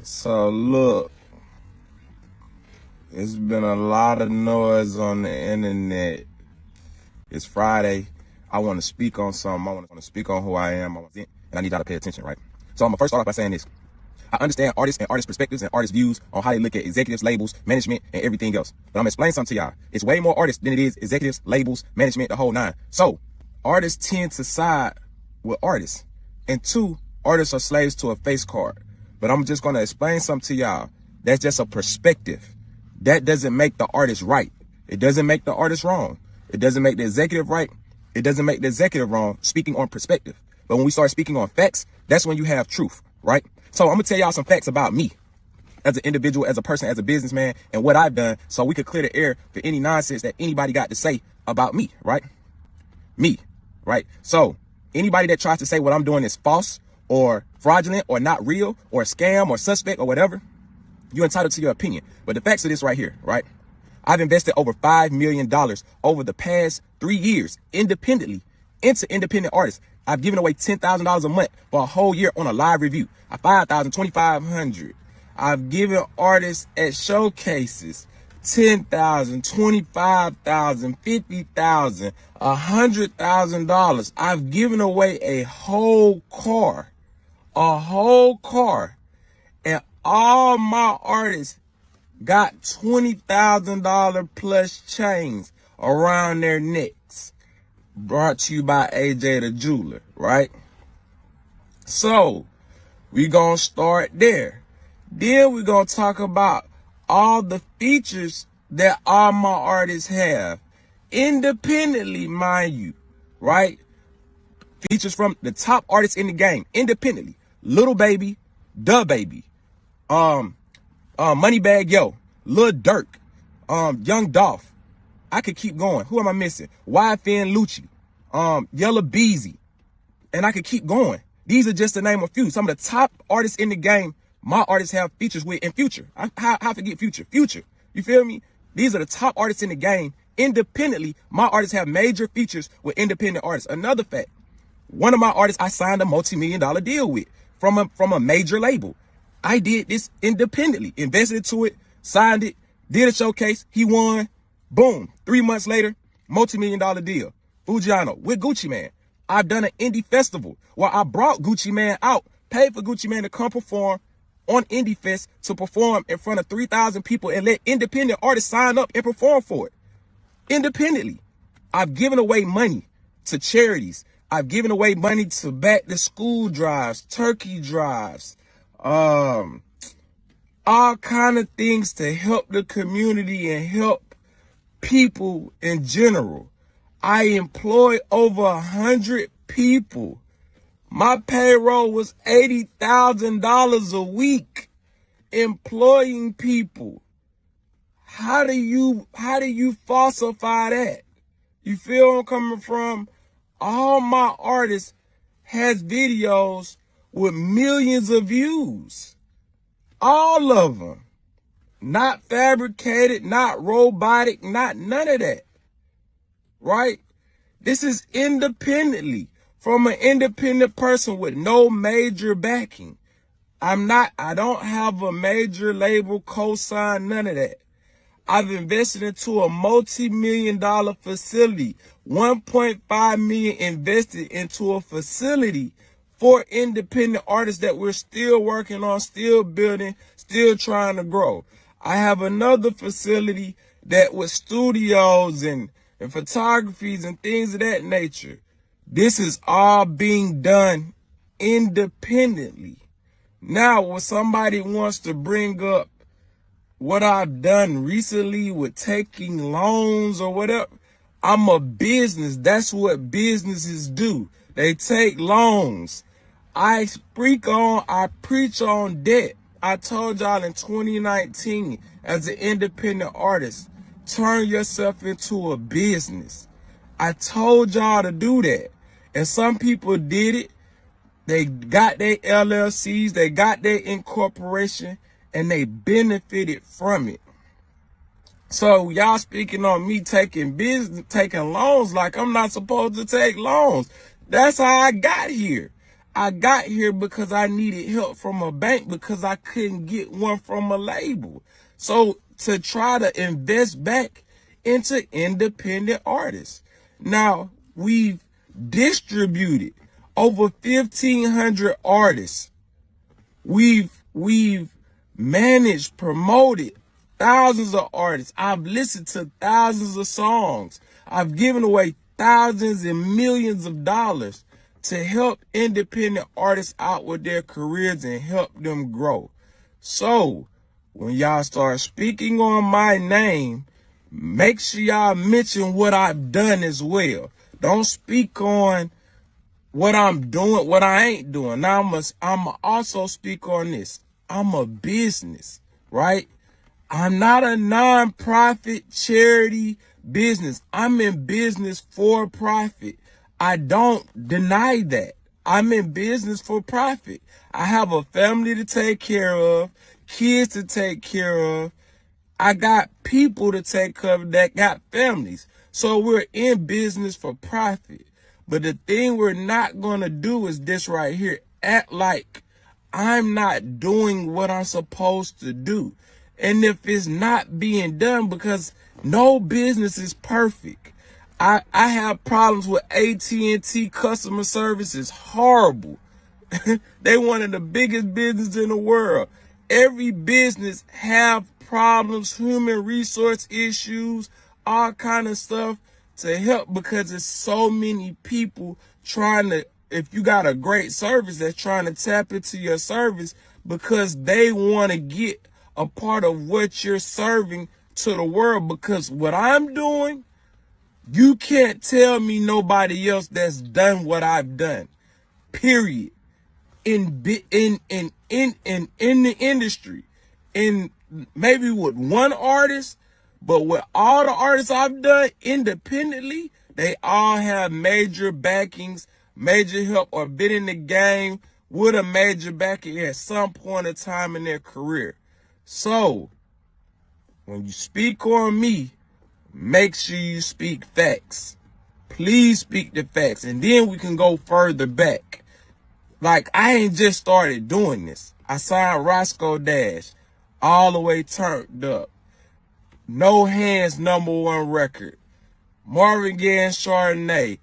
So look, it's been a lot of noise on the internet. It's Friday. I want to speak on something. I want to speak on who I am. And I need y'all to pay attention, right? So I'm going to first start off by saying this. I understand artists and artist perspectives and artist views on how they look at executives, labels, management, and everything else. But I'm going to explain something to y'all. It's way more artists than it is executives, labels, management, the whole nine. So artists tend to side with artists. And two, artists are slaves to a face card. But I'm just going to explain something to y'all. That's just a perspective. That doesn't make the artist right. It doesn't make the artist wrong. It doesn't make the executive right. It doesn't make the executive wrong, speaking on perspective. But when we start speaking on facts, that's when you have truth, right? So I'm going to tell y'all some facts about me as an individual, as a person, as a businessman, and what I've done so we could clear the air for any nonsense that anybody got to say about me, right? Me, right? So anybody that tries to say what I'm doing is false or fraudulent or not real or a scam or suspect or whatever, you're entitled to your opinion. But the facts of this right here, right? I've invested over $5 million over the past 3 years independently into independent artists. I've given away $10,000 a month for a whole year on a live review. $5,000, $2,500. I've given artists at showcases $10,000, $25,000, $50,000, $100,000. I've given away a whole car, and all my artists got $20,000 plus chains around their necks. Brought to you by AJ the Jeweler, right? So we gonna start there. Then we're gonna talk about all the features that all my artists have. Independently, mind you, right? Features from the top artists in the game, independently. Lil Baby, Da Baby, Moneybagg Yo, Lil Durk, Young Dolph. I could keep going. Who am I missing? YFN Lucci, Yella Beezy, and I could keep going. These are just to name a few. Some of the top artists in the game, my artists have features with, and Future. I forget Future. Future. You feel me? These are the top artists in the game. Independently, my artists have major features with independent artists. Another fact, one of my artists I signed a multi-million-dollar deal with from a major label. I did this independently, invested into it, signed it, did a showcase, he won, boom. 3 months later, multi-million-dollar deal. Fujiano with Gucci Mane. I've done an indie festival where I brought Gucci Mane out, paid for Gucci Mane to come perform on Indie Fest, to perform in front of 3,000 people and let independent artists sign up and perform for it. Independently. I've given away money to charities. I've given away money to back to school drives, turkey drives, all kind of things to help the community and help people in general. I employ over 100 people. My payroll was $80,000 a week employing people. How do you falsify that? You feel where I'm coming from? All my artists has videos with millions of views. All of them. Not fabricated, not robotic, not none of that. Right? This is independently from an independent person with no major backing. I don't have a major label cosign, none of that. I've invested into a multi-million-dollar facility, $1.5 million invested into a facility for independent artists that we're still working on, still building, still trying to grow. I have another facility that with studios and photographies and things of that nature. This is all being done independently. Now, when somebody wants to bring up what I've done recently with taking loans or whatever, I'm a business. That's what businesses do. They take loans. I preach on debt. I told y'all in 2019, as an independent artist, turn yourself into a business. I told y'all to do that. And some people did it. They got their LLCs, they got their incorporation, and they benefited from it. So y'all speaking on me taking loans like I'm not supposed to take loans. That's how I got here. I got here because I needed help from a bank because I couldn't get one from a label. So to try to invest back into independent artists. Now, we've distributed over 1,500 artists. We've managed, promoted thousands of artists. I've listened to thousands of songs. I've given away thousands and millions of dollars to help independent artists out with their careers and help them grow. So when y'all start speaking on my name, make sure y'all mention what I've done as well. Don't speak on what I'm doing, what I ain't doing. Now I'm also speak on this. I'm a business, right? I'm not a non-profit charity business. I'm in business for profit. I don't deny that. I'm in business for profit. I have a family to take care of, kids to take care of. I got people to take care of that got families. So we're in business for profit. But the thing we're not going to do is this right here. Act like I'm not doing what I'm supposed to do. And if it's not being done, because no business is perfect. I have problems with AT&T customer service. Is horrible. They one of the biggest businesses in the world. Every business have problems, human resource issues, all kind of stuff to help, because there's so many people trying to, if you got a great service that's trying to tap into your service because they want to get a part of what you're serving to the world. Because what I'm doing, you can't tell me nobody else that's done what I've done. Period. In the industry, in maybe with one artist, but with all the artists I've done independently, they all have major backings, major help, or been in the game with a major backing at some point in time in their career. So when you speak on me, make sure you speak facts. Please speak the facts, and then we can go further back. Like, I ain't just started doing this. I signed Roscoe Dash, all the way turned up. No Hands #1 record. Marvin Gaye and Chardonnay.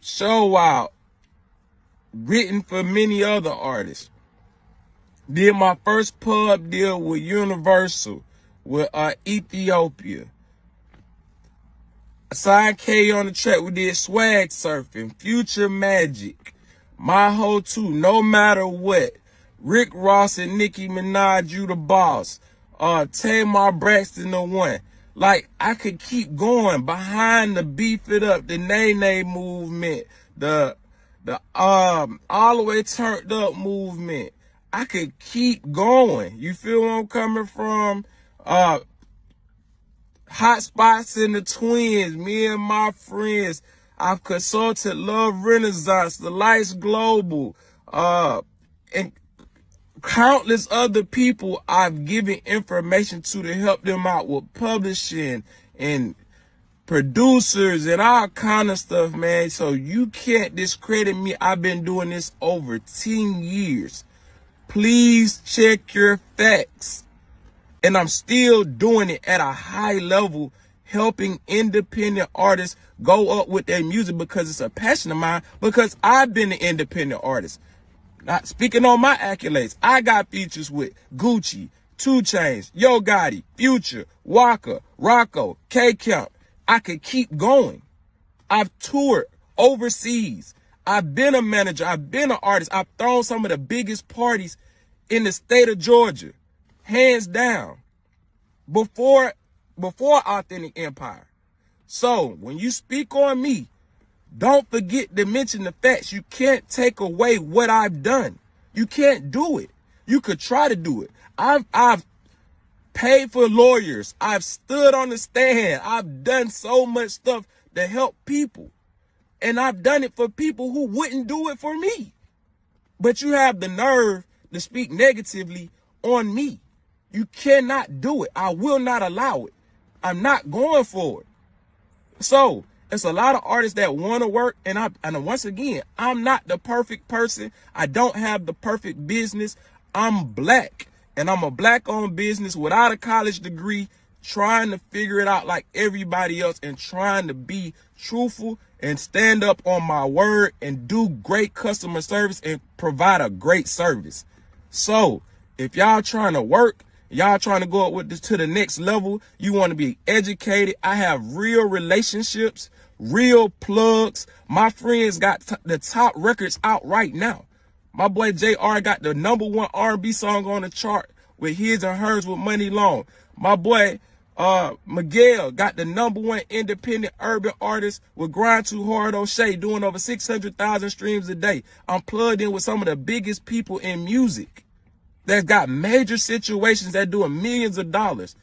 Show Out. Written for many other artists. Did my first pub deal with Universal, with Ethiopia. Signed K on the track. We did Swag Surfing, Future Magic, My Ho 2, No Matter What, Rick Ross and Nicki Minaj, You the Boss, Tamar Braxton the One. Like, I could keep going. Behind the Beef It Up, the Nay Nay movement, the all the way turned up movement. I could keep going. You feel where I'm coming from? Hot Spots in the Twins, me and my friends. I've consulted Love Renaissance, The Lights Global, and countless other people I've given information to help them out with publishing and producers and all kind of stuff, man. So you can't discredit me. I've been doing this over 10 years. Please check your facts. And I'm still doing it at a high level, helping independent artists go up with their music because it's a passion of mine, because I've been an independent artist. Not speaking on my accolades, I got features with Gucci, 2 Chainz, Yo Gotti, Future, Waka, Rocco, K-Camp. I could keep going. I've toured overseas. I've been a manager. I've been an artist. I've thrown some of the biggest parties in the state of Georgia. Hands down, before Authentic Empire. So when you speak on me, don't forget to mention the facts. You can't take away what I've done. You can't do it. You could try to do it. I've paid for lawyers. I've stood on the stand. I've done so much stuff to help people. And I've done it for people who wouldn't do it for me. But you have the nerve to speak negatively on me. You cannot do it. I will not allow it. I'm not going for it. So It's a lot of artists that want to work, and once again, I'm not the perfect person. I don't have the perfect business. I'm black, and I'm a black-owned business without a college degree, trying to figure it out like everybody else and trying to be truthful and stand up on my word and do great customer service and provide a great service. So if y'all trying to work, y'all trying to go up with this to the next level, you want to be educated. I have real relationships, real plugs. My friends got the top records out right now. My boy JR got the #1 R&B song on the chart with His and Hers with Money Long. My boy Miguel got the #1 independent urban artist with Grind Too Hard O'Shea, doing over 600,000 streams a day. I'm plugged in with some of the biggest people in music that's got major situations that doing millions of dollars.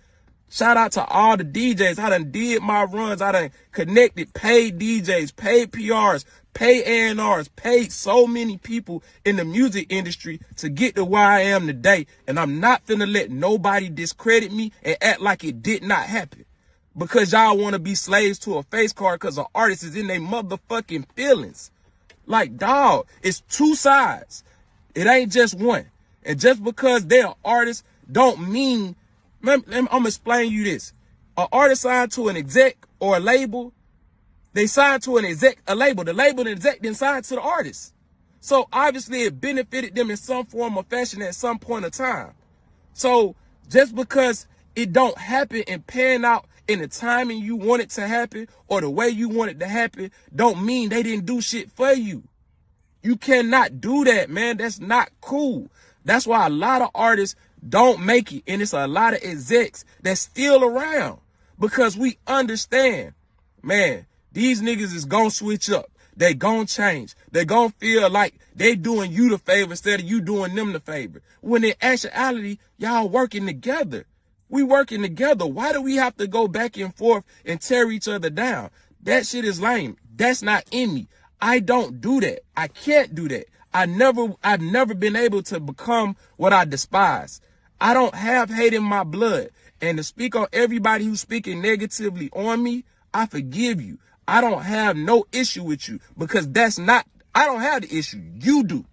Shout out to all the DJs. I done did my runs. I done connected paid DJs, paid PRs, paid A&Rs, paid so many people in the music industry to get to where I am today. And I'm not finna let nobody discredit me and act like it did not happen. Because y'all want to be slaves to a face card because an artist is in their motherfucking feelings. Like, dog, it's two sides. It ain't just one. And just because they're artists don't mean... I'm gonna explain you this. An artist signed to an exec or a label, they signed to a label. The label and exec then signed to the artist. So obviously it benefited them in some form or fashion at some point of time. So just because it don't happen and pan out in the timing you want it to happen or the way you want it to happen, don't mean they didn't do shit for you. You cannot do that, man. That's not cool. That's why a lot of artists don't make it. And it's a lot of execs that's still around because we understand, man, these niggas is gonna switch up. They gonna change. They gonna feel like they doing you the favor instead of you doing them the favor. When in actuality, y'all working together. We working together. Why do we have to go back and forth and tear each other down? That shit is lame. That's not in me. I don't do that. I can't do that. I've never been able to become what I despise. I don't have hate in my blood. And to speak on everybody who's speaking negatively on me, I forgive you. I don't have no issue with you because I don't have the issue. You do.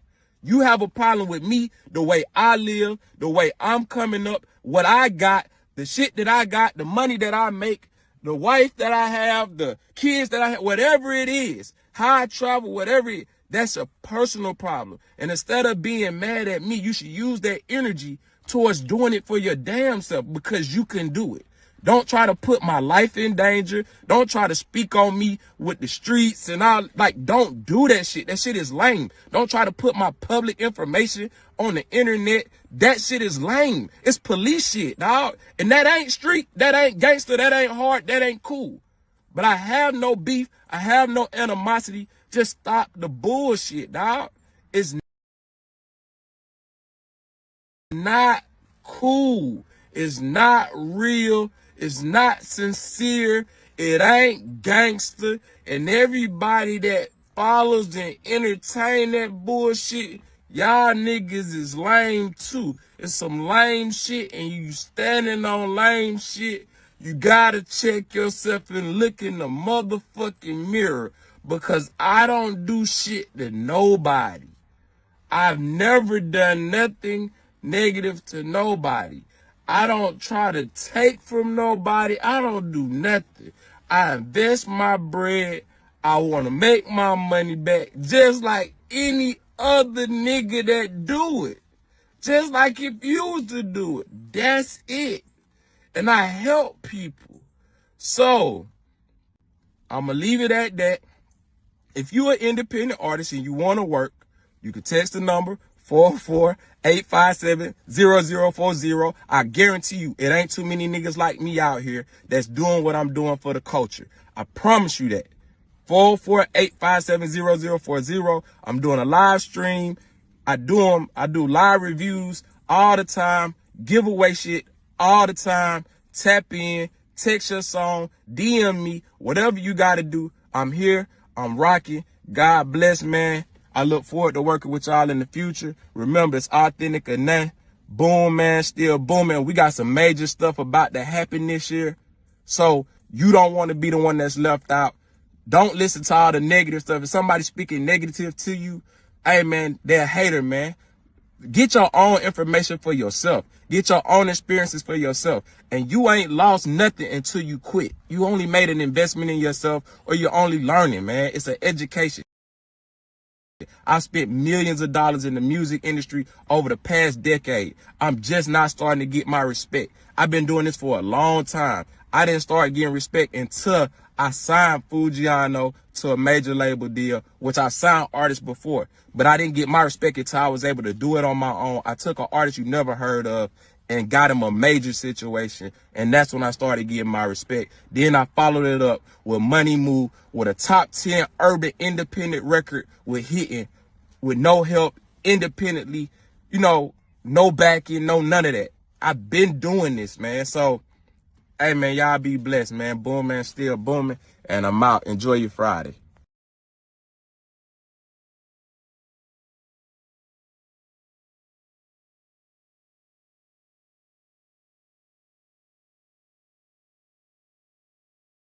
You have a problem with me, the way I live, the way I'm coming up, what I got, the shit that I got, the money that I make, the wife that I have, the kids that I have, whatever it is, how I travel, whatever it is, that's a personal problem. And instead of being mad at me, you should use that energy towards doing it for your damn self because you can do it. Don't try to put my life in danger. Don't try to speak on me with the streets and all. Like, don't do that shit. That shit is lame. Don't try to put my public information on the internet. That shit is lame. It's police shit, dog. And that ain't street. That ain't gangster. That ain't hard. That ain't cool. But I have no beef. I have no animosity. Just stop the bullshit, dog. It's not cool. It's not real. It's not sincere. It ain't gangster. And everybody that follows and entertain that bullshit, y'all niggas is lame too. It's some lame shit and you standing on lame shit. You gotta check yourself and look in the motherfucking mirror because I don't do shit to nobody. I've never done nothing negative to nobody. I don't try to take from nobody. I don't do nothing. I invest my bread. I want to make my money back just like any other nigga that do it. Just like if you was to do it. That's it. And I help people. So, I'm going to leave it at that. If you're an independent artist and you want to work, you can text the number 448570040. I guarantee you, it ain't too many niggas like me out here that's doing what I'm doing for the culture. I promise you that. 448570040. I'm doing a live stream. I do live reviews all the time. Giveaway shit all the time. Tap in, text your song, DM me, whatever you got to do. I'm here. I'm rocking. God bless, man. I look forward to working with y'all in the future. Remember, it's authentic or nothing. Boomman, still booming. We got some major stuff about to happen this year. So you don't want to be the one that's left out. Don't listen to all the negative stuff. If somebody's speaking negative to you, hey, man, they're a hater, man. Get your own information for yourself. Get your own experiences for yourself. And you ain't lost nothing until you quit. You only made an investment in yourself, or you're only learning, man. It's an education. I spent millions of dollars in the music industry over the past decade. I'm just not starting to get my respect. I've been doing this for a long time. I didn't start getting respect until I signed Fujiano to a major label deal, which I signed artists before. But I didn't get my respect until I was able to do it on my own. I took an artist you never heard of and got him a major situation. And that's when I started getting my respect. Then I followed it up with Money Move, with a top 10 urban independent record with hitting, with no help, independently, you know, no backing, no none of that. I've been doing this, man. So, hey, man, y'all be blessed, man. Boomman still booming, and I'm out. Enjoy your Friday.